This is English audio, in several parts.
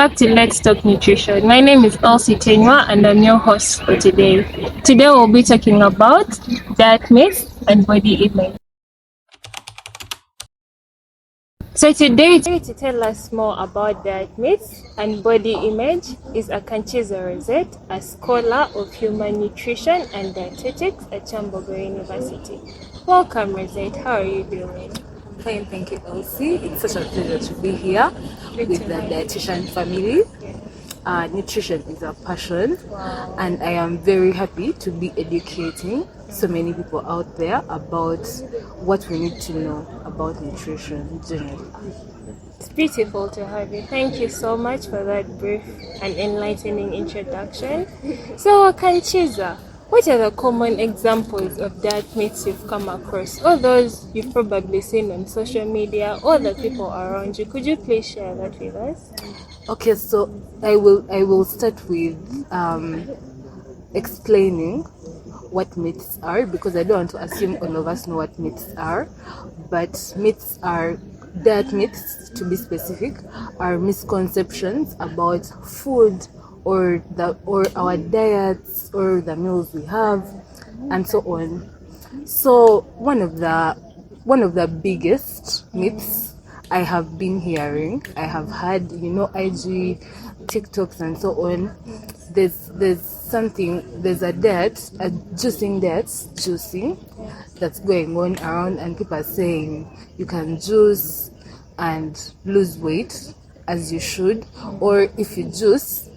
back to Let's Talk Nutrition. My name is Elsie Tenwa and I'm your host for today. Today we'll be talking about diet myths and body image. So today to tell us more about diet myths and body image is Akanchiza Rosette, a scholar of human nutrition and dietetics at Chambogo University. Welcome Rosette, how are you doing? Fine, thank you, Elsie. It's such a pleasure to be here with the dietitian family. Nutrition is a passion, and I am very happy to be educating so many people out there about what we need to know about nutrition generally. It's beautiful to have you. Thank you so much for that brief and enlightening introduction. So, Akanchiza, what are the common examples of diet myths you've come across, or those you've probably seen on social media, or the people around you? Could you please share that with us? Okay, so I will start with explaining what myths are, because I don't want to assume all of us know what myths are. But diet myths, to be specific, are misconceptions about food or our diets or the meals we have and so on. So one of the biggest myths I have been hearing, I have had, IG, TikToks and so on. There's a diet, a juicing that's going on around, and people are saying you can juice and lose weight as you should, or if you juice,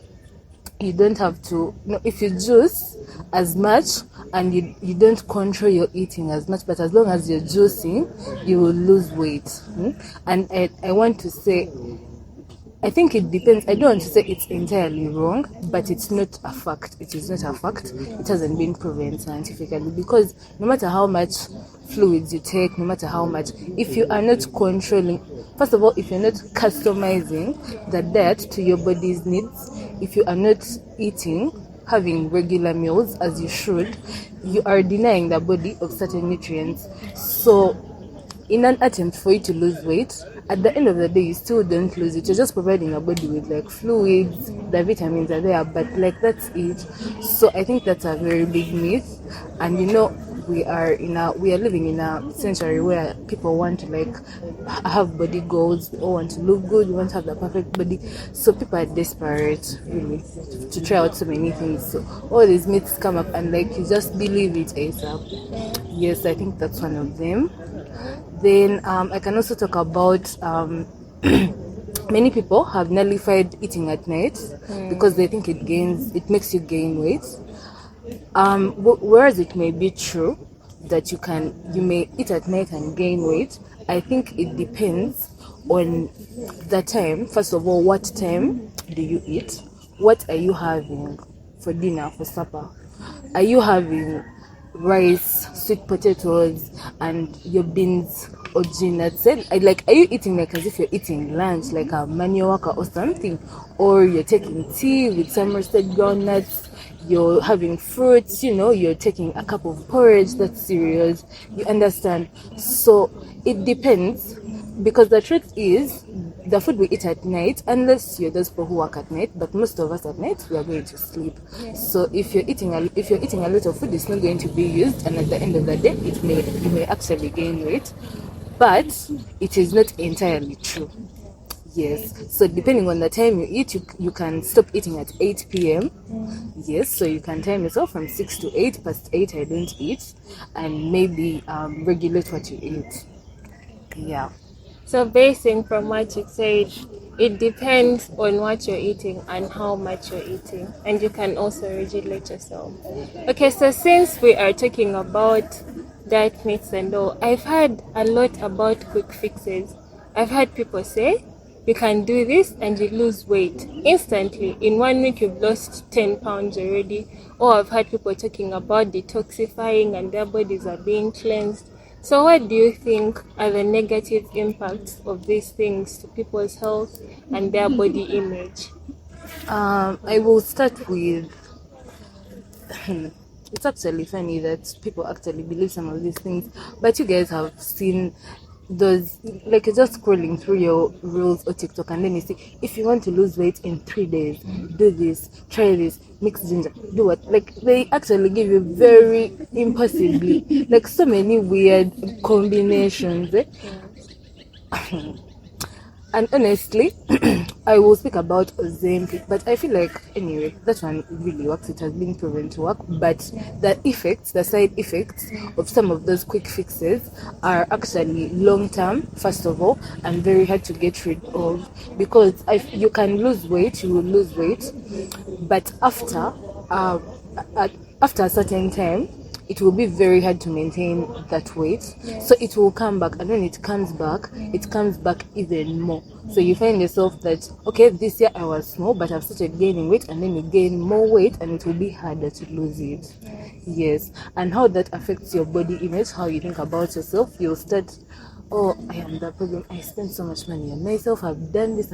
you don't have to. No, if you juice as much and you don't control your eating as much, but as long as you're juicing, you will lose weight. And I want to say, I think it depends. I don't want to say it's entirely wrong, but it's not a fact. It is not a fact. It hasn't been proven scientifically, because no matter how much fluids you take, no matter how much, if you are not controlling, first of all, if you're not customizing the diet to your body's needs, if you are not having regular meals as you should, you are denying the body of certain nutrients. So in an attempt for you to lose weight, at the end of the day, you still don't lose it. You're just providing your body with like fluids, the vitamins are there, but like that's it. So I think that's a very big myth. And we are living in a century where people want to like have body goals. We all want to look good. We want to have the perfect body. So people are desperate, really, to try out so many things. So all these myths come up, and like you just believe it ASAP. Yes, I think that's one of them. Then I can also talk about many people have nullified eating at night because they think it makes you gain weight. Whereas it may be true that you may eat at night and gain weight, I think it depends on the time. First of all, what time do you eat? What are you having for dinner, for supper? Are you having rice, sweet potatoes, and your beans or nuts? Like, are you eating like as if you're eating lunch, like a manioka or something? Or you're taking tea with some roasted groundnuts, you're having fruits, you're taking a cup of porridge that's serious. You understand? So it depends, because the truth is, the food we eat at night, unless you're those people who work at night, but most of us at night we are going to sleep. So if you're eating a lot of food, it's not going to be used, and at the end of the day, you may actually gain weight, but it is not entirely true. Yes, so depending on the time you eat, you can stop eating at 8 p.m. Yes, so you can time yourself from 6 to 8. Past 8 I don't eat, and maybe regulate what you eat. Yeah. So, basing from what you said, it depends on what you're eating and how much you're eating, and you can also regulate yourself. Okay, so since we are talking about diet myths and all, I've heard a lot about quick fixes. I've heard people say you can do this and you lose weight instantly. In 1 week, you've lost 10 pounds already. Or I've heard people talking about detoxifying and their bodies are being cleansed. So what do you think are the negative impacts of these things to people's health and their body image? I will start with it's actually funny that people actually believe some of these things, but you guys have seen those, like, you're just scrolling through your reels or TikTok, and then you see, if you want to lose weight in 3 days, do this, try this, mix ginger, do what? Like, they actually give you very impossibly, like, so many weird combinations. And honestly, I will speak about Ozempic, but I feel like, anyway, that one really works. It has been proven to work, but the effects, the side effects of some of those quick fixes are actually long term, first of all, and very hard to get rid of, because you can lose weight, you will lose weight, but after a certain time, it will be very hard to maintain that weight. So it will come back, and when it comes back even more. So you find yourself that, okay, this year I was small, but I've started gaining weight, and then you gain more weight, and it will be harder to lose it. Yes. And how that affects your body image, how you think about yourself, you'll start, oh, I am the problem. I spend so much money on myself. I've done this,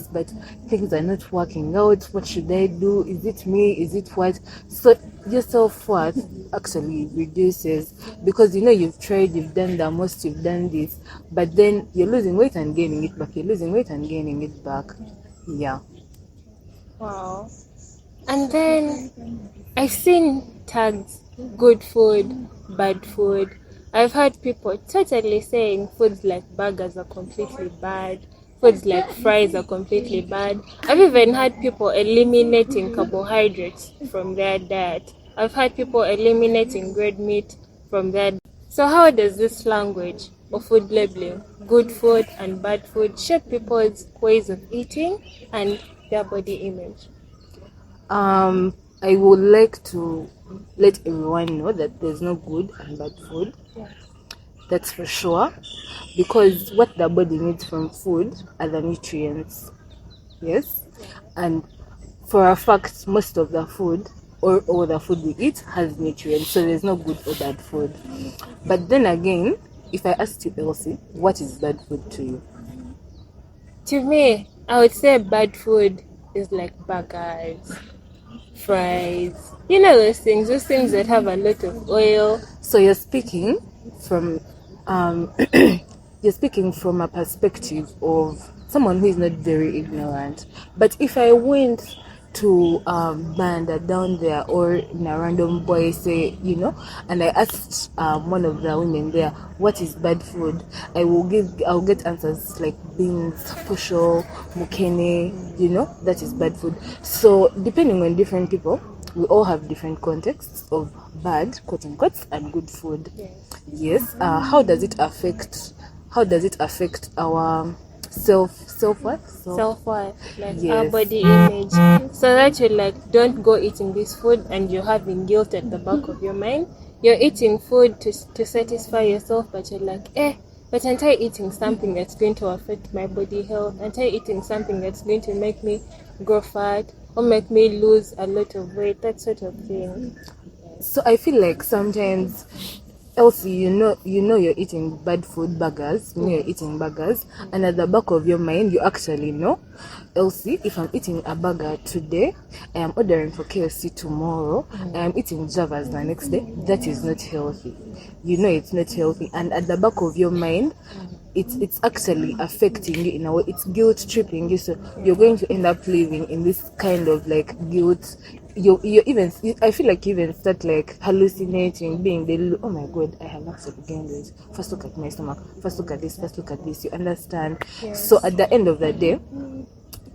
but things are not working out. What should I do? Is it me? Is it what? So your self-worth actually reduces, because you've tried, you've done the most, you've done this, but then you're losing weight and gaining it back. You're losing weight and gaining it back. Yeah. Wow. And then I've seen tags, good food, bad food. I've heard people totally saying foods like burgers are completely bad, foods like fries are completely bad. I've even had people eliminating carbohydrates from their diet. I've had people eliminating red meat from their diet. So how does this language of food labeling, good food and bad food, shape people's ways of eating and their body image? I would like to let everyone know that there's no good and bad food. That's for sure, because what the body needs from food are the nutrients. Yes. And for a fact, most of the food or the food we eat has nutrients, so there's no good or bad food. But then again, if I asked you, Elsie, what is bad food to you? To me, I would say bad food is like burgers, fries, those things that have a lot of oil. So you're speaking from you're speaking from a perspective of someone who is not very ignorant. But if I went to Banda down there, or in a random boy, say, and I asked one of the women there, what is bad food, I'll get answers like beans, posho, mukene, that is bad food. So depending on different people, we all have different contexts of bad, quote unquote, and good food. Yes. How does it affect our self-worth, like our body image? So that you don't go eating this food and you're having guilt at the back of your mind. You're eating food to satisfy yourself, but you're like, but aren't I eating something that's going to affect my body health? Aren't I eating something that's going to make me grow fat or make me lose a lot of weight? That sort of thing. So I feel like sometimes, Elsie, you're eating bad food, burgers. You're eating burgers, and at the back of your mind, you actually know, Elsie, if I'm eating a burger today, I am ordering for KFC tomorrow, I am eating Java's the next day. That is not healthy. It's not healthy, and at the back of your mind, it's actually affecting you in a way. It's guilt tripping you, so you're going to end up living in this kind of like guilt. I feel like you even start like hallucinating, being the, oh my god, I have actually gained weight. First look at my stomach, first look at this, you understand? Yes. So at the end of the day,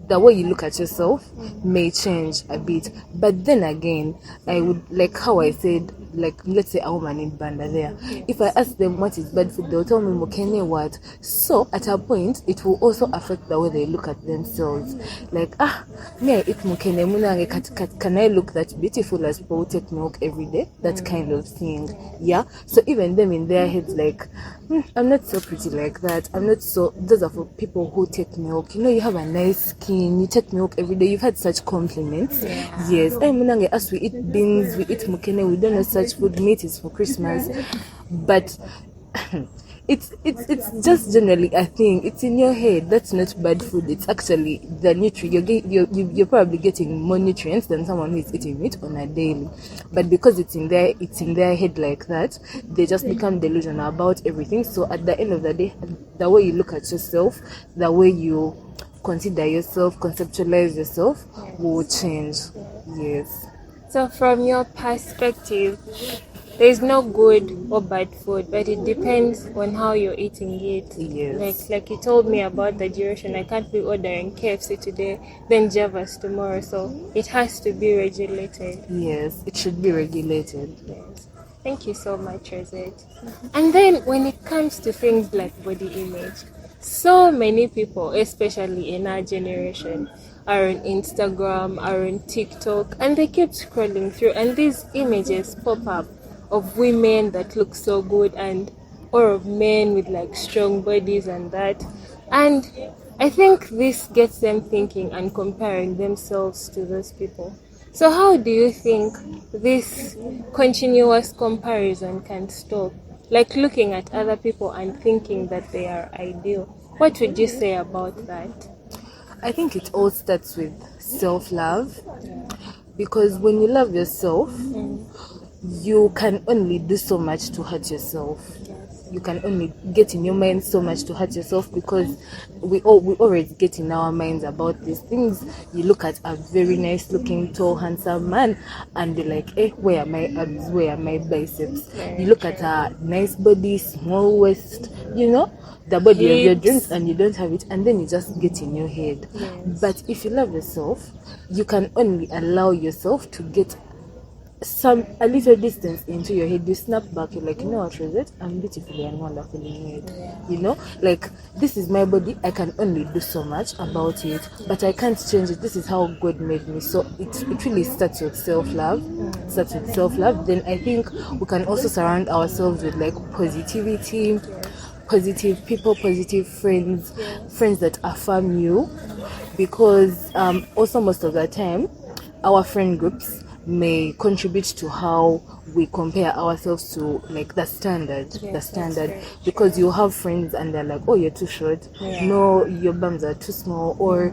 the way you look at yourself may change a bit. But then again, I would, like how I said, like let's say a woman in Banda there, if I ask them what is bad food, they'll tell me mukene what. So at a point, it will also affect the way they look at themselves. Like, me I eat mukene, can I look that beautiful as people who take milk every day? That kind of thing. Yeah. So even them in their heads, like, I'm not so pretty like that. I'm not so. Those are for people who take milk. You have a nice skin. You take milk every day. You've had such compliments. Yeah. Yes. As we eat beans, we eat mukene. We don't know such food. Meat is for Christmas. But it's just generally a thing. It's in your head. That's not bad food. It's actually the nutrient. You're probably getting more nutrients than someone who is eating it on a daily. But because it's in their head like that, they just become delusional about everything. So at the end of the day, the way you look at yourself, the way you consider yourself, conceptualize yourself, will change. Yes. So from your perspective, there's no good or bad food, but it depends on how you're eating it. Yes. Like you told me about the duration. I can't be ordering KFC today, then Javas tomorrow. So it has to be regulated. Yes, it should be regulated. Yes. Thank you so much, Rosette. And then when it comes to things like body image, so many people, especially in our generation, are on Instagram, are on TikTok, and they keep scrolling through, and these images pop up of women that look so good, and or of men with like strong bodies and that. And I think this gets them thinking and comparing themselves to those people. So how do you think this continuous comparison can stop? Like looking at other people and thinking that they are ideal. What would you say about that? I think it all starts with self-love, because when you love yourself, you can only do so much to hurt yourself. You can only get in your mind so much to hurt yourself, because we always get in our minds about these things. You look at a very nice looking, tall, handsome man and you're like, where are my abs, where are my biceps? You look at a nice body, small waist, the body of your dreams, and you don't have it, and then you just get in your head. But if you love yourself, you can only allow yourself to get a little distance into your head. You snap back, you're like, you know what, Rosette, I'm beautifully and wonderfully made. Like, this is my body, I can only do so much about it, but I can't change it. This is how God made me. So it really starts with self-love. Then I think we can also surround ourselves with like positivity, positive people, positive friends that affirm you, because also most of the time our friend groups may contribute to how we compare ourselves to like the standard, because you have friends and they're like, oh, you're too short, no, your bums are too small, or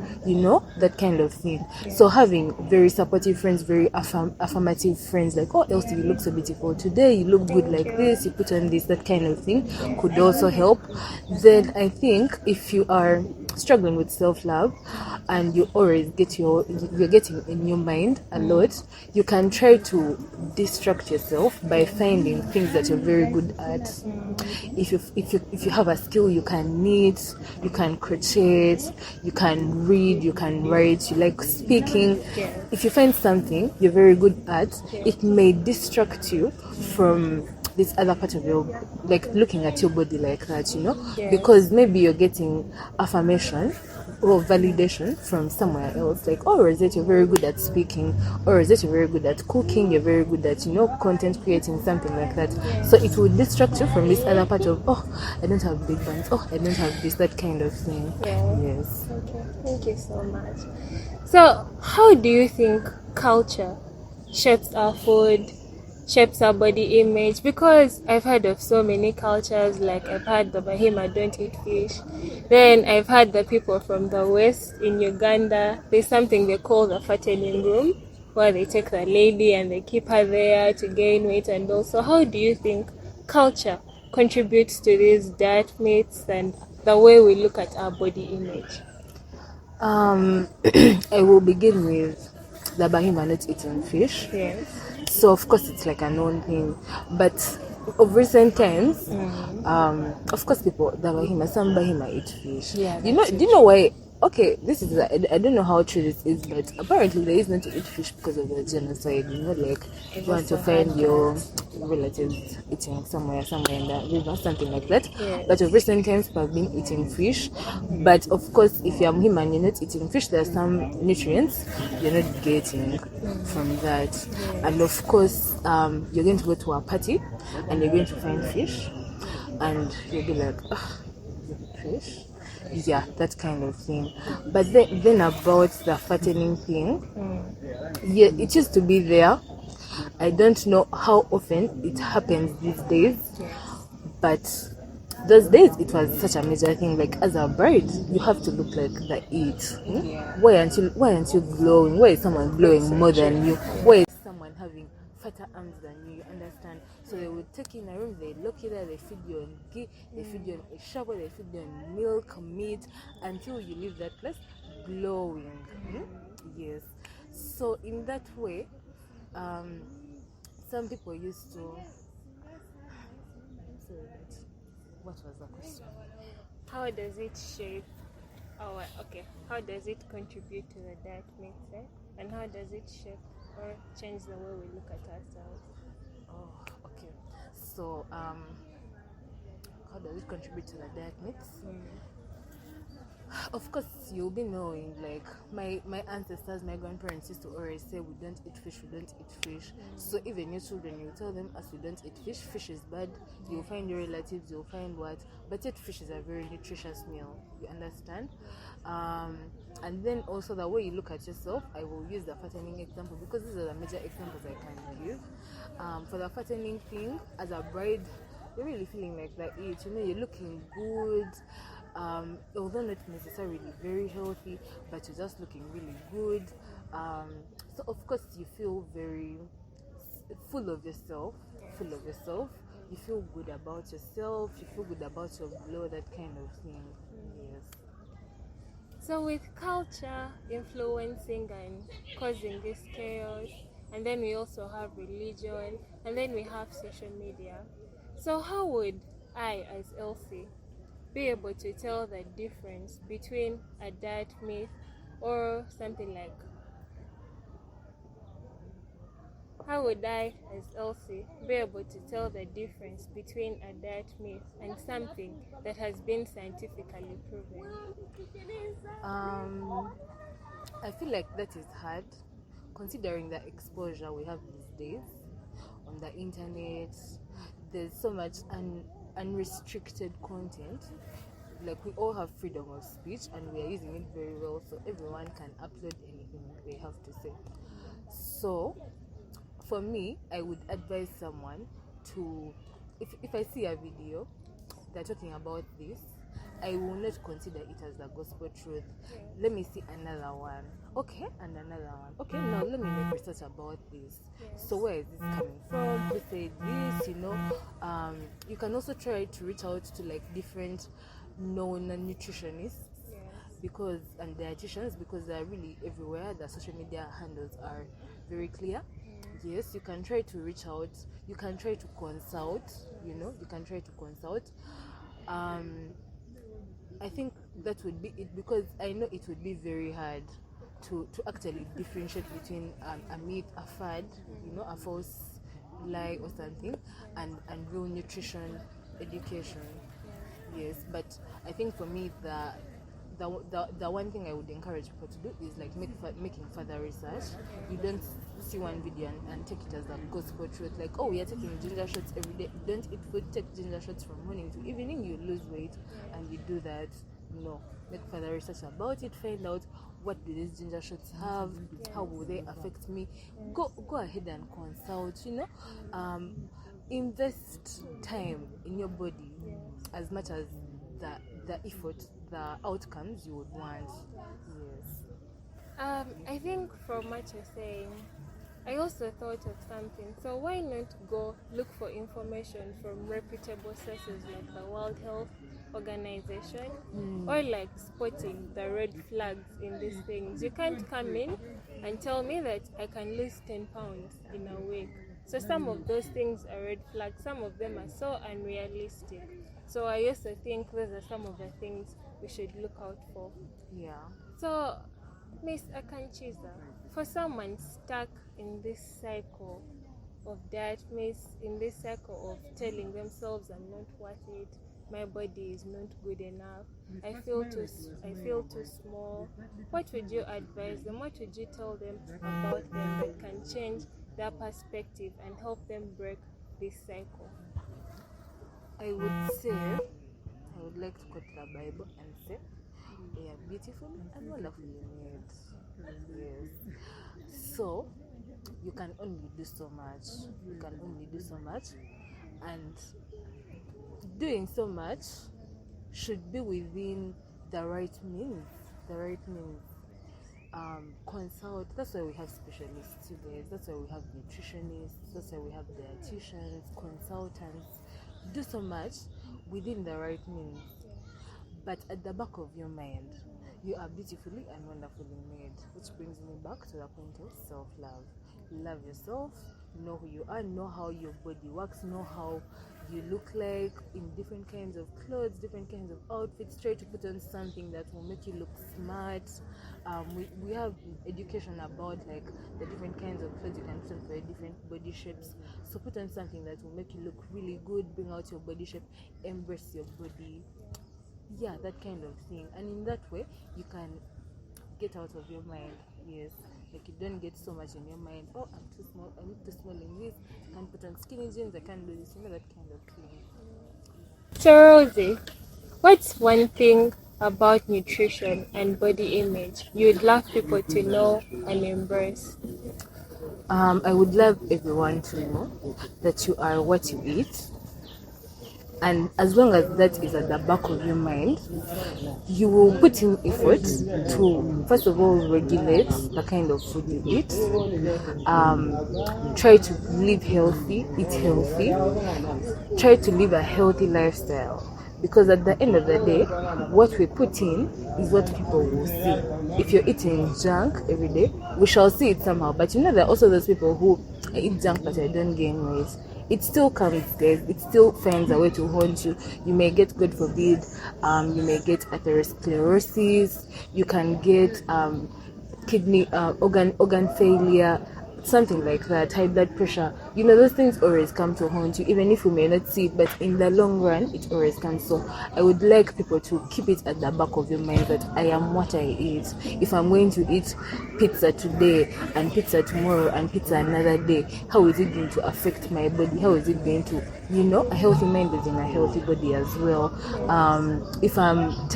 that kind of thing. So having very supportive friends, very affirmative friends, like, oh, Elsie, you look so beautiful today, you look good like this, you put on this, that kind of thing could also help. Then I think if you are struggling with self-love and you always you're getting in your mind a lot, you can try to distract yourself by finding things that you're very good at. If you have a skill, you can knit, you can crochet, you can read, you can write, you like speaking. If you find something you're very good at, it may distract you from this other part of your, like, looking at your body like that, because maybe you're getting affirmation or validation from somewhere else, like, oh, Rosette, you're very good at speaking, or Rosette, you're very good at cooking, you're very good at content creating, something like that. So it will distract you from this other part of, oh, I don't have big buns, oh, I don't have this, that kind of thing. Yes. Okay, thank you so much. So how do you think culture shapes our food, shapes our body image? Because I've heard of so many cultures, like I've heard the Bahima don't eat fish, then I've heard the people from the west in Uganda, there's something they call the fattening room, where they take the lady and they keep her there to gain weight. And also, how do you think culture contributes to these diet myths and the way we look at our body image? I will begin with the Bahima not eating fish. Yes. So of course it's like a known thing, but of recent times, of course the Bahima, some Bahima eat fish. Do you know why? Okay, this is I don't know how true this is, but apparently there is not to eat fish because of the genocide. Like you want to find your relatives eating somewhere in the river, something like that. But of recent times people have been eating fish. But of course, if you're Bahima and you're not eating fish, there are some nutrients you're not getting from that. And of course, you're going to go to a party and you're going to find fish, and you'll be like, fish. Yeah, that kind of thing. But then about the fattening thing, it used to be there. I don't know how often it happens these days, but those days it was such a major thing. Like as a bride, you have to look like the it. Yeah. Why aren't you glowing? Why is someone glowing more than you? Why is someone having fatter arms than you? You understand? So they would take you in a room, they look you there, they feed you on ghee, they feed you on a shower, they feed you on milk, meat, until you leave that place glowing. Yes. So in that way, some people used to. Sorry, but what was the question? How does it shape our, okay, how does it contribute to the diet mix, and how does it shape or change the way we look at ourselves? Oh, okay. So, how does it contribute to the diet mix? Of course, you'll be knowing, like my ancestors, my grandparents used to always say, we don't eat fish, we don't eat fish. So even your children, you tell them, as we don't eat fish, fish is bad. You'll find your relatives, you'll find what, but yet fish is a very nutritious meal. You understand? And then also the way you look at yourself, I will use the fattening example because these are the major examples I can give. For the fattening thing, as a bride, you're really feeling like that eat. You know, you're looking good. Although not necessarily very healthy, but you're just looking really good. So of course you feel very full of yourself. You feel good about yourself. You feel good about your glow, that kind of thing. Yes. So with culture influencing and causing this chaos, and then we also have religion, and then we have social media. So how would I, as Elsie, be able to tell the difference between a diet myth or something like, how would I, as Elsie, be able to tell the difference between a diet myth and something that has been scientifically proven? I feel like that is hard, considering the exposure we have these days on the internet. There's so much unrestricted content. Like we all have freedom of speech, and we are using it very well. So everyone can upload anything they have to say. So for me, I would advise someone to, if I see a video they're talking about this, I will not consider it as the gospel truth. Let me see another one. Okay, and another one. Okay, now let me make research about this. So where is this coming from? Who said this? You know, you can also try to reach out to like different known nutritionists because and dietitians, because they're really everywhere. The social media handles are very clear. Yes, you can try to reach out. You can try to consult. You can try to consult. I think that would be it, because I know it would be very hard to actually differentiate between a myth, a fad, a false lie or something, and real nutrition education. Yes, but I think for me the one thing I would encourage people to do is like making further research. You don't see one video and take it as a gospel truth, like, oh, we are taking ginger shots every day. Don't eat food, take ginger shots from morning to evening, you lose weight, and you do that. No, make further research about it, find out what do these ginger shots have, how will they affect me. Go ahead and consult, invest time in your body as much as the effort, the outcomes you would want. Yes. I think from what you're saying, I also thought of something. So why not go look for information from reputable sources like the World Health Organization, or like spotting the red flags in these things. You can't come in and tell me that I can lose 10 pounds in a week. So some of those things are red flags. Some of them are so unrealistic. So I also think those are some of the things we should look out for. Yeah. So, Miss Akanchiza, for someone stuck in this cycle of diet, in this cycle of telling themselves I'm not worth it, my body is not good enough, I feel too small, what would you advise them? What would you tell them about them that can change their perspective and help them break this cycle? I would like to quote the Bible and say, we are beautiful and wonderfully made. Yes. So you can only do so much. And doing so much should be within the right means. The right means. Consult. That's why we have specialists today. That's why we have nutritionists. That's why we have dietitians, consultants. Do so much within the right means. But at the back of your mind, you are beautifully and wonderfully made. Which brings me back to the point of self-love. Love yourself, know who you are, know how your body works, know how you look like in different kinds of clothes, different kinds of outfits. Try to put on something that will make you look smart. We have education about like the different kinds of clothes you can put on for different body shapes. So put on something that will make you look really good, bring out your body shape, embrace your body. Yeah, that kind of thing. And in that way you can get out of your mind. Yes, like you don't get so much in your mind. Oh, I'm too small, I look too small in this, I can't put on skinny jeans, I can't do this, that kind of thing. So Rosie, what's one thing about nutrition and body image you'd love people to know and embrace? I would love everyone to know that you are what you eat. And as long as that is at the back of your mind, you will put in effort to, first of all, regulate the kind of food you eat. Try to live healthy, eat healthy. Try to live a healthy lifestyle. Because at the end of the day, what we put in is what people will see. If you're eating junk every day, we shall see it somehow. But there are also those people who eat junk but I don't gain weight. It still comes, guys. It still finds a way to haunt you. You may get, God forbid, you may get atherosclerosis. You can get kidney organ failure, something like that, high blood pressure. Those things always come to haunt you, even if you may not see it, but in the long run it always comes. So I would like people to keep it at the back of your mind that I am what I eat. If I'm going to eat pizza today and pizza tomorrow and pizza another day, how is it going to affect my body? How is it going to, a healthy mind is in a healthy body as well. If I'm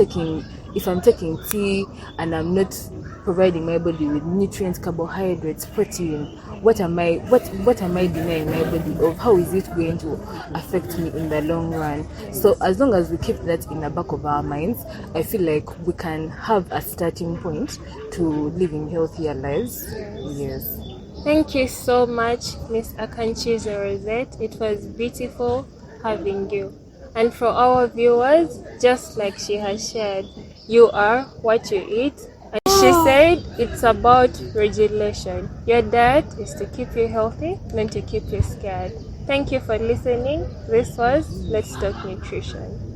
taking tea and I'm not providing my body with nutrients, carbohydrates, protein, what am I denying my body of? How is it going to affect me in the long run? So as long as we keep that in the back of our minds, I feel like we can have a starting point to living healthier lives. Yes. Thank you so much, Miss Akanchi Rosette. It was beautiful having you. And for our viewers, just like she has shared, you are what you eat. And she said it's about regulation. Your diet is to keep you healthy, not to keep you scared. Thank you for listening. This was Let's Talk Nutrition.